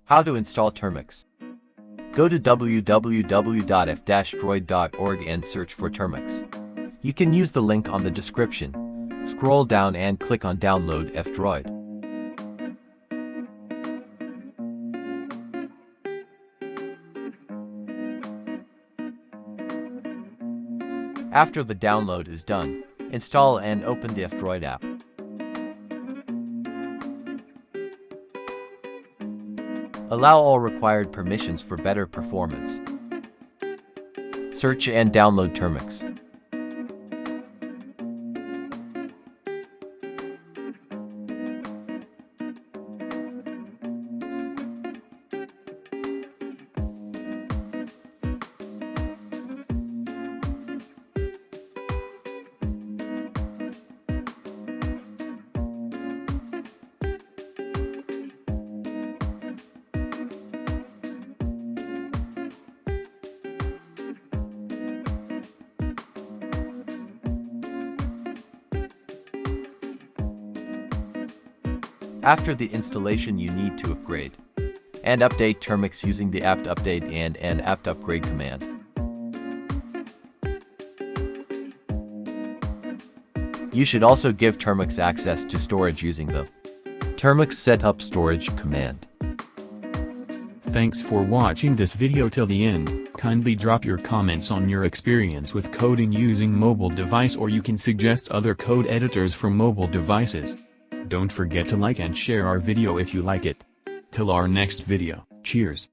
How to install Termux. Go to www.f-droid.org and search for Termux. You can use the link on the description. Scroll down and click on Download F-Droid. After the download is done, install and open the F-Droid app. Allow all required permissions for better performance. Search and download Termux. After the installation, you need to upgrade and update Termux using the apt update and an apt upgrade command. You should also give Termux access to storage using the Termux setup storage command. Thanks for watching this video till the end. Kindly drop your comments on your experience with coding using mobile device, or you can suggest other code editors for mobile devices. Don't forget to like and share our video if you like it. Till our next video, cheers.